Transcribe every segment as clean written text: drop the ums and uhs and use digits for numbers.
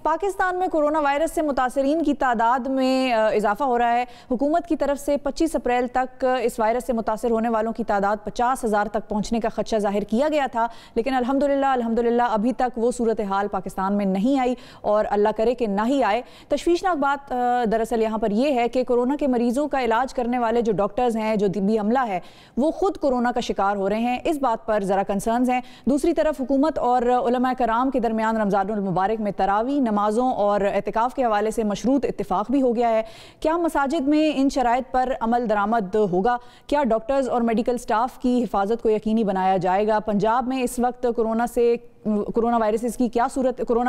पाकिस्तान में corona virus से मुतासरीन की तादाद में इजाफा हो रहा है। हुकूमत की तरफ से 25 अप्रैल तक इस वायरस से मुतासर होने वालों की तादाद 50,000 तक पहुँचने का खदशा जाहिर किया गया था, लेकिन अल्हम्दुलिल्लाह अभी तक वो सूरत हाल पाकिस्तान में नहीं आई और अल्लाह करे कि ना ही आए। तशवीशनाक बात दरअसल यहाँ पर यह है कि कोरोना के मरीज़ों का इलाज करने वाले जो डॉक्टर्स हैं, जो तिब्बी अमला है, वो खुद कोरोना का शिकार हो रहे हैं। इस बात पर ज़रा कंसर्न्स हैं। दूसरी तरफ हुकूमत और उलमा कराम के दरमियान रमज़ानुल मुबारक में तरावी नमाज़ों और एतिकाफ़ के हवाले से मशरूत इत्तिफ़ाक़ भी हो गया है। क्या मसाजिद में इन शराइत पर अमल दरामद होगा? क्या डॉक्टर्स और मेडिकल स्टाफ की हिफाजत को यकीनी बनाया जाएगा? पंजाब में इस वक्त कोरोना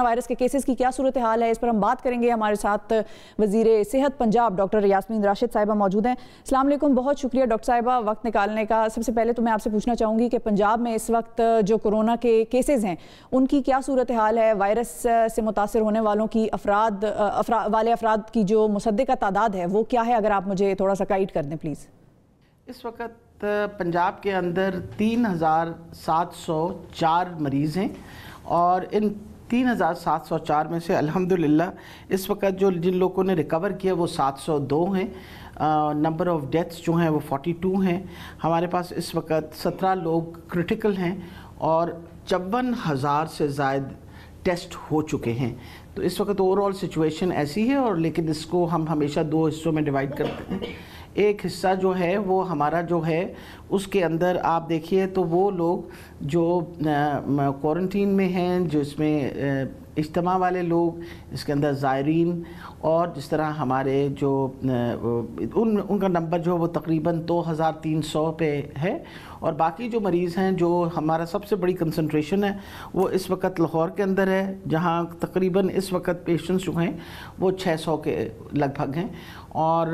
वायरस के केसेस की क्या सूरत हाल है, इस पर हम बात करेंगे। हमारे साथ वज़ीर सेहत पंजाब डॉक्टर यास्मीन राशिद साहिबा मौजूद हैं। अस्सलाम वालेकुम, बहुत शुक्रिया डॉक्टर साहिबा वक्त निकालने का। सबसे पहले तो मैं आपसे पूछना चाहूँगी कि पंजाब में इस वक्त जो कोरोना के केसेस हैं उनकी क्या सूरत हाल है? वायरस से मुतासर होने वालों की अफराद की जो मुसद्दिक़ा तादाद है वो क्या है? अगर आप मुझे थोड़ा सा गाइड कर दें प्लीज़। इस वक्त पंजाब के अंदर 3,704 मरीज़ हैं और इन 3,704 में से अल्हम्दुलिल्लाह इस वक्त जिन लोगों ने रिकवर किया वो 702 हैं। नंबर ऑफ़ डेथ्स जो हैं वो 42 हैं। हमारे पास इस वक्त 17 लोग क्रिटिकल हैं और 54,000 से ज़ायद टेस्ट हो चुके हैं। तो इस वक्त ओवरऑल सिचुएशन ऐसी है, और लेकिन इसको हम हमेशा दो हिस्सों में डिवाइड करते हैं। एक हिस्सा जो है वो हमारा जो है उसके अंदर आप देखिए तो वो लोग जो क्वारंटीन में हैं, जो इसमें इज्तिमा वाले लोग, इसके अंदर ज़ायरीन और जिस तरह हमारे जो उनका नंबर जो है वो तकरीबन 2,300 पे है। और बाकी जो मरीज़ हैं, जो हमारा सबसे बड़ी कंसंट्रेशन है वो इस वक्त लाहौर के अंदर है, जहाँ तकरीबन इस वक्त पेशेंट्स जो हैं वो 600 के लगभग हैं। और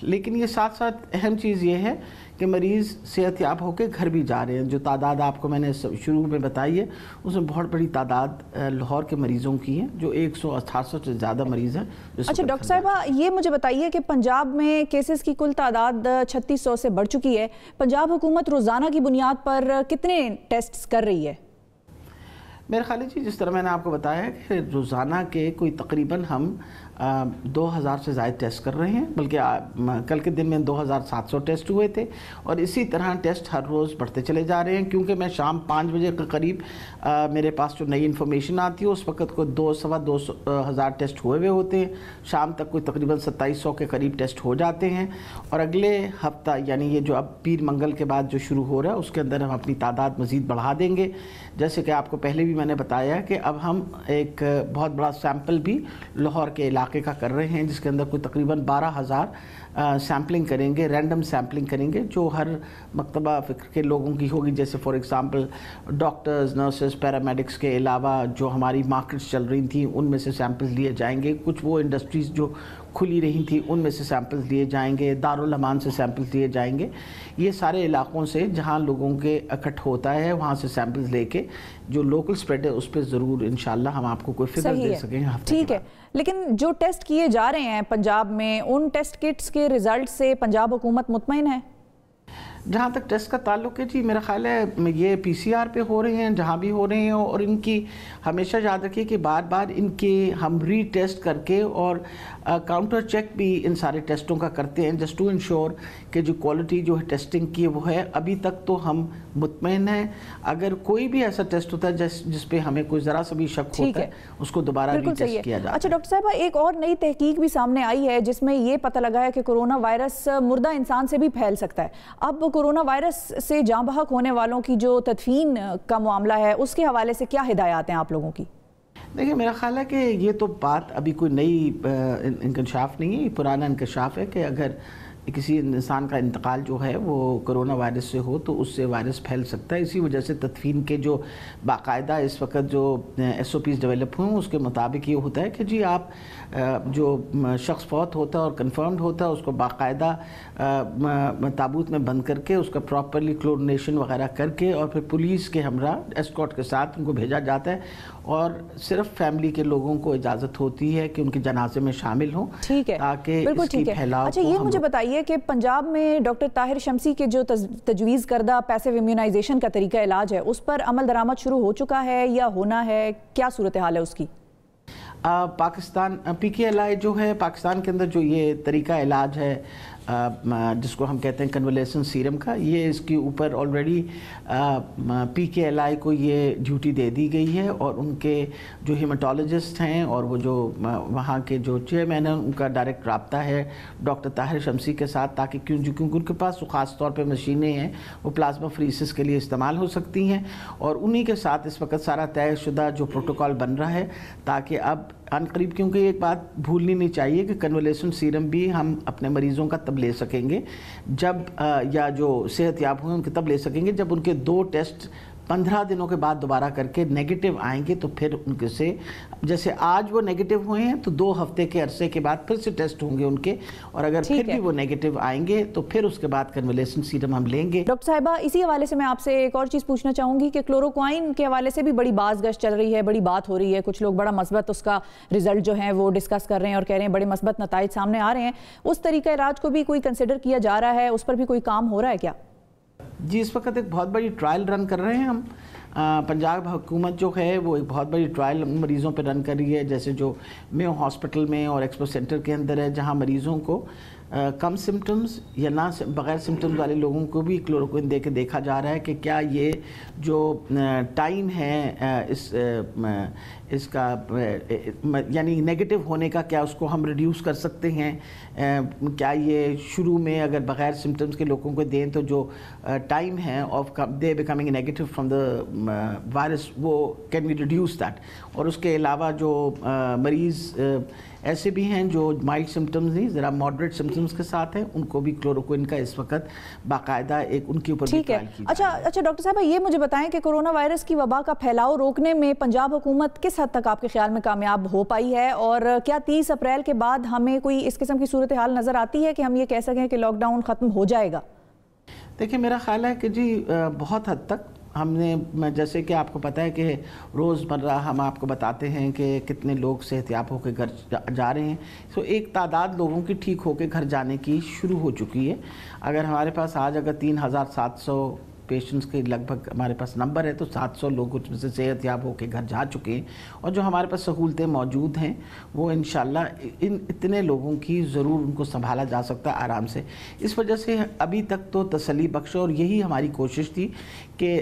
लेकिन ये साथ साथ अहम चीज़ ये है कि मरीज़ सेहतयाब होकर घर भी जा रहे हैं। जो तादाद आपको मैंने शुरू में बताई है उसमें बहुत बड़ी तादाद लाहौर के मरीज़ों की है, जो 188 से ज़्यादा मरीज़ हैं। अच्छा डॉक्टर साहिबा, ये मुझे बताइए कि पंजाब में केसेस की कुल तादाद 3600 से बढ़ चुकी है। पंजाब हुकूमत रोज़ाना की बुनियाद पर कितने टेस्ट्स कर रही है? मेरे ख्याल जी, जिस तरह मैंने आपको बताया है कि रोज़ाना के कोई तकरीबन हम 2,000 से ज़्यादा टेस्ट कर रहे हैं, बल्कि कल के दिन में 2,700 टेस्ट हुए थे और इसी तरह टेस्ट हर रोज़ बढ़ते चले जा रहे हैं। क्योंकि मैं शाम 5 बजे के करीब मेरे पास जो नई इन्फॉर्मेशन आती है उस वक्त कोई 2,000 टेस्ट हुए हुए होते हैं। शाम तक कोई तकरीबन 2,700 के करीब टेस्ट हो जाते हैं और अगले हफ्ता यानी ये जो अब पीर मंगल के बाद जो शुरू हो रहा है उसके अंदर हम अपनी तादाद मज़ीद बढ़ा देंगे। जैसे कि आपको पहले भी मैंने बताया कि अब हम एक बहुत बड़ा सैम्पल भी लाहौर के इलाके का कर रहे हैं, जिसके अंदर कोई तकरीबन 12,000 सैम्पलिंग करेंगे, रैंडम सैम्पलिंग करेंगे, जो हर मकतबा फ़िक्र के लोगों की होगी। जैसे for example doctors, nurses, paramedics के अलावा जो हमारी मार्केट्स चल रही थी उनमें से सैम्पल्स लिए जाएंगे। कुछ वो इंडस्ट्रीज़ जो खुली रही थी उनमें से सैम्पल्स लिए जाएंगे, दारुल अमान से सैम्पल्स लिए जाएंगे। ये सारे इलाक़ों से जहाँ लोगों के इकट्ठ होता है वहाँ से सैम्पल्स लेके जो लोकल स्प्रेड है उस पर ज़रूर इंशाल्लाह हम आपको कोई फिगर दे सकेंगे। ठीक है, लेकिन जो टेस्ट किए जा रहे हैं पंजाब में, उन टेस्ट किट्स के रिज़ल्ट से पंजाब हुकूमत मुतमईन है? जहाँ तक टेस्ट का ताल्लुक है जी, मेरा ख्याल है ये PCR पे हो रहे हैं जहाँ भी हो रहे हैं, और इनकी हमेशा याद रखिए कि बार बार इनके हम रीटेस्ट करके और काउंटर चेक भी इन सारे टेस्टों का करते हैं, जस्ट टू इंश्योर कि जो क्वालिटी जो है टेस्टिंग की वो है। अभी तक तो हम मुतमईन हैं। अगर कोई भी ऐसा टेस्ट होता है जिस पे हमें कोई ज़रा सा भी शक होता है उसको दोबारा रीटेस्ट किया जाता है। अच्छा डॉक्टर साहब, एक और नई तहकीक भी सामने आई है जिसमें ये पता लगा है कि कोरोना वायरस मुर्दा इंसान से भी फैल सकता है। अब कोरोना वायरस से जाँ बहक होने वालों की जो तदफीन का मामला है उसके हवाले से क्या हिदायत हैं आप लोगों की? देखिए, मेरा ख्याल है कि ये तो बात अभी कोई नई इंकशाफ नहीं है, ये पुराना इंकशाफ है कि अगर किसी इंसान का इंतकाल जो है वो कोरोना वायरस से हो तो उससे वायरस फैल सकता है। इसी वजह से तदफीन के जो बाकायदा इस वक्त जो SOPs डेवलप हुए हैं उसके मुताबिक ये होता है कि जी आप जो शख्स फौत होता है और कंफर्म्ड होता है उसको बाकायदा ताबूत में बंद करके उसका प्रॉपरली क्लोरिनेशन वगैरह करके और फिर पुलिस के हमरा एस्कॉर्ट के साथ उनको भेजा जाता है और सिर्फ फैमिली के लोगों को इजाज़त होती है कि उनके जनाजे में शामिल हों। ठीक है, ताकि इसकी फैलाव। अच्छा, ये मुझे बताइए कि पंजाब में डॉक्टर ताहिर शमसी के जो तजवीज़ करदा पैसिव इम्यूनाइजेशन का तरीका इलाज है उस पर अमल दरामद शुरू हो चुका है या होना है? क्या सूरत हाल है उसकी? پاکستان PKLI جو ہے پاکستان کے اندر جو یہ طریقہ علاج ہے جس کو ہم کہتے ہیں کنولیسن سیرم کا، یہ اس کے اوپر آلریڈی PKLI کو یہ ڈیوٹی دے دی گئی ہے، اور ان کے جو ہیماٹولوجسٹ ہیں اور وہ جو وہاں کے جو چیئرمین ہیں ان کا ڈائریکٹ رابطہ ہے ڈاکٹر طاہر شمسی کے ساتھ، تاکہ کیونکہ ان کے پاس خاص طور پہ مشینیں ہیں وہ پلازما فریسس کے لیے استعمال ہو سکتی ہیں، اور انہی کے ساتھ اس وقت سارا طے شدہ جو پروٹوکول بن رہا ہے، تاکہ اب ان قریب، کیونکہ ایک بات بھولنی نہیں چاہیے کہ کنولیسن سیرم بھی ہم اپنے مریضوں کا تب لے سکیں گے جب یا جو صحت یاب ہوئے ان کے تب لے سکیں گے جب ان کے 2 ٹیسٹ 15 دنوں کے بعد دوبارہ کر کے نیگیٹو آئیں گے، تو پھر ان کے سے جیسے آج وہ نیگیٹو ہوئے ہیں تو 2 ہفتے کے عرصے کے بعد پھر سے ٹیسٹ ہوں گے ان کے، اور اگر پھر بھی وہ نیگیٹو آئیں گے تو پھر اس کے بعد کنولیسن سیرم ہم لیں گے۔ ڈاکٹر صاحبہ، اسی حوالے سے میں آپ سے ایک اور چیز پوچھنا چاہوں گی کہ کلوروکوائن کے حوالے سے بھی بڑی باز گشت چل رہی ہے، بڑی بات ہو رہی ہے، کچھ لوگ بڑا مثبت اس کا رزلٹ جو ہے وہ ڈسکس کر رہے ہیں اور کہہ رہے ہیں بڑے مثبت نتائج سامنے آ رہے ہیں، اس طریقہ علاج کو بھی کوئی کنسیڈر کیا جا رہا ہے، اس پر بھی کوئی کام ہو رہا ہے کیا؟ جی، اس وقت ایک بہت بڑی ٹرائل رن کر رہے ہیں ہم، پنجاب حکومت جو ہے وہ ایک بہت بڑی ٹرائل مریضوں پہ رن کر رہی ہے، جیسے جو میو ہاسپٹل میں اور ایکسپو سینٹر کے اندر ہے، جہاں مریضوں کو کم سمٹمز یا نہ بغیر سمٹمز والے لوگوں کو بھی کلوروکوئن دے کے دیکھا جا رہا ہے کہ کیا یہ جو ٹائم ہے اس کا یعنی نیگیٹو ہونے کا، کیا اس کو ہم ریڈیوس کر سکتے ہیں، کیا یہ شروع میں اگر بغیر سمٹمز کے لوگوں کو دیں تو جو ٹائم ہے of they becoming negative from the virus وہ کین وی ریڈیوس دیٹ، اور اس کے علاوہ جو مریض ایسے بھی ہیں جو مائلڈ سمٹمز نہیں، ذرا ماڈریٹ سمٹمز کے ساتھ ہیں، ان کو بھی کلوروکوئن کا اس وقت باقاعدہ ایک ان کے اوپر بھی ٹرائل کی جا رہی ہے۔ اچھا ڈاکٹر صاحبہ، یہ مجھے بتائیں کہ کرونا وائرس کی وبا کا پھیلاؤ روکنے میں پنجاب حکومت کس حد تک آپ کے خیال میں کامیاب ہو پائی ہے، اور کیا 30 اپریل کے بعد ہمیں کوئی اس قسم کی صورتحال نظر آتی ہے کہ ہم یہ کہہ سکیں کہ لاک ڈاؤن ختم ہو جائے گا؟ دیکھیں، میرا خیال ہے کہ جی بہت حد تک ہم نے، جیسے کہ آپ کو پتہ ہے کہ روزمرہ ہم آپ کو بتاتے ہیں کہ کتنے لوگ صحت یاب ہو کے گھر جا رہے ہیں، تو ایک تعداد لوگوں کی ٹھیک ہو کے گھر جانے کی شروع ہو چکی ہے۔ اگر ہمارے پاس آج اگر 3700 پیشنٹس کے لگ بھگ ہمارے پاس نمبر ہے، تو 700 لوگ اس میں سے صحت یاب ہو کے گھر جا چکے ہیں، اور جو ہمارے پاس سہولتیں موجود ہیں وہ انشاءاللہ اتنے لوگوں کی ضرور ان کو سنبھالا جا سکتا ہے آرام سے۔ اس وجہ سے ابھی تک تو تسلی بخش، اور یہی ہماری کوشش تھی کہ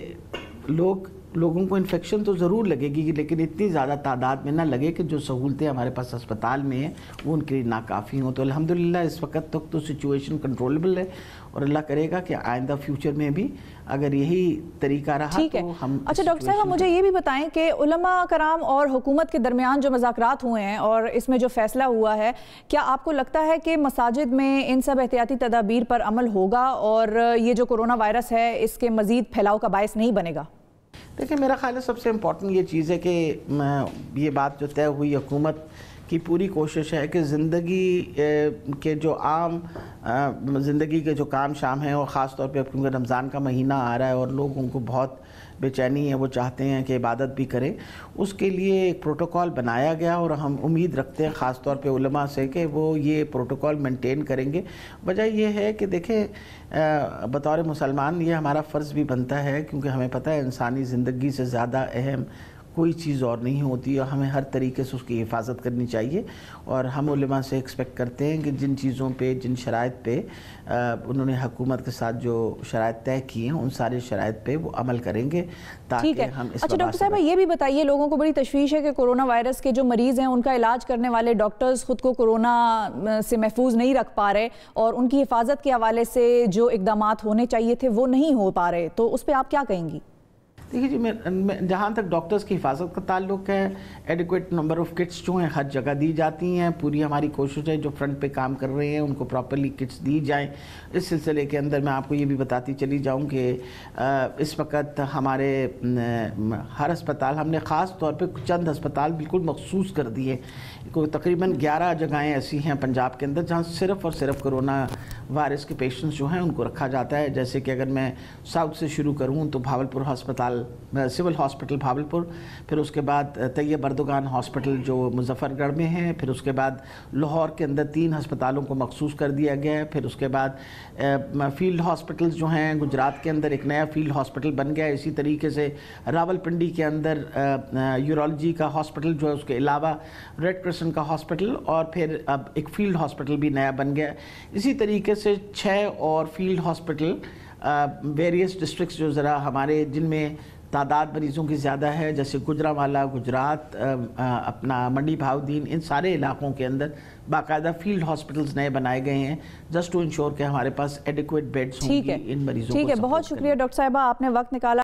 لوگوں کو انفیکشن تو ضرور لگے گی، لیکن اتنی زیادہ تعداد میں نہ لگے کہ جو سہولتیں ہمارے پاس اسپتال میں ہیں وہ ان کے لیے ناکافی ہوں۔ تو الحمدللہ اس وقت تک تو سچویشن کنٹرولبل ہے، اور اللہ کرے گا کہ آئندہ فیوچر میں بھی اگر یہی طریقہ رہا تو ہم۔ اچھا ڈاکٹر صاحب، مجھے یہ بھی بتائیں کہ علماء کرام اور حکومت کے درمیان جو مذاکرات ہوئے ہیں اور اس میں جو فیصلہ ہوا ہے، کیا آپ کو لگتا ہے کہ مساجد میں ان سب احتیاطی تدابیر پر عمل ہوگا اور یہ جو کرونا وائرس ہے اس کے مزید پھیلاؤ کا باعث نہیں بنے گا؟ دیکھیں، میرا خیال ہے سب سے امپورٹنٹ یہ چیز ہے کہ یہ بات جو طے ہوئی، حکومت کی پوری کوشش ہے کہ زندگی کے جو عام زندگی کے جو کام شام ہیں، اور خاص طور پہ کیونکہ رمضان کا مہینہ آ رہا ہے اور لوگوں کو بہت بے چینی ہے، وہ چاہتے ہیں کہ عبادت بھی کریں، اس کے لیے ایک پروٹوکول بنایا گیا، اور ہم امید رکھتے ہیں خاص طور پہ علماء سے کہ وہ یہ پروٹوکول مینٹین کریں گے۔ وجہ یہ ہے کہ دیکھیں، بطور مسلمان یہ ہمارا فرض بھی بنتا ہے، کیونکہ ہمیں پتہ ہے انسانی زندگی سے زیادہ اہم کوئی چیز اور نہیں ہوتی، اور ہمیں ہر طریقے سے اس کی حفاظت کرنی چاہیے، اور ہم علماء سے ایکسپیکٹ کرتے ہیں کہ جن چیزوں پہ، جن شرائط پہ انہوں نے حکومت کے ساتھ جو شرائط طے کی ہیں، ان سارے شرائط پہ وہ عمل کریں گے تاکہ ہم اس۔ اچھا ڈاکٹر صاحب، یہ بھی بتائیے، لوگوں کو بڑی تشویش ہے کہ کرونا وائرس کے جو مریض ہیں ان کا علاج کرنے والے ڈاکٹرز خود کو کرونا سے محفوظ نہیں رکھ پا رہے، اور ان کی حفاظت کے حوالے سے جو اقدامات ہونے چاہیے تھے وہ نہیں ہو پا رہے، تو اس پہ آپ کیا کہیں گی؟ دیکھیے جی، جہاں تک ڈاکٹرز کی حفاظت کا تعلق ہے، ایڈیکویٹ نمبر آف کٹس جو ہیں ہر جگہ دی جاتی ہیں، پوری ہماری کوشش ہے جو فرنٹ پہ کام کر رہے ہیں ان کو پراپرلی کٹس دی جائیں۔ اس سلسلے کے اندر میں آپ کو یہ بھی بتاتی چلی جاؤں کہ اس وقت ہمارے ہر اسپتال، ہم نے خاص طور پہ چند اسپتال بالکل مخصوص کر دیے، کوئی تقریباً 11 جگہیں ایسی ہیں پنجاب کے اندر جہاں صرف اور صرف کرونا وائرس کے پیشنٹس جو ہیں ان کو رکھا جاتا ہے۔ جیسے کہ اگر میں ساؤتھ سے شروع کروں تو بھاولپور ہسپتال सिविल हॉस्पिटल भावलपुर, फिर उसके बाद तैयब अर्दोगान हॉस्पिटल जो मुजफ्फरगढ़ में है, फिर उसके बाद लाहौर के अंदर 3 अस्पतालों को मखसूस कर दिया गया है, फिर उसके बाद फील्ड हॉस्पिटल्स जो हैं गुजरात के अंदर एक नया फील्ड हॉस्पिटल बन गया है। इसी तरीके से रावलपिंडी के अंदर यूरोलॉजी का हॉस्पिटल जो है, उसके अलावा रेड क्रिसेंट का हॉस्पिटल, और फिर अब एक फील्ड हॉस्पिटल भी नया बन गया है। इसी तरीके से 6 और फील्ड हॉस्पिटल वेरियस डिस्ट्रिक्ट्स जो ज़रा हमारे जिनमें तादाद मरीज़ों की ज़्यादा है, जैसे गुजरांवाला, गुजरात, अपना मंडी भावदीन, इन सारे इलाकों के अंदर बाकायदा फील्ड हॉस्पिटल्स नए बनाए गए हैं जस्ट टू इंश्योर कि हमारे पास एडिक्वेट बेड्स होंगे इन मरीज़ों को। ठीक है, बहुत शुक्रिया डॉक्टर साहिबा, आपने वक्त निकाला।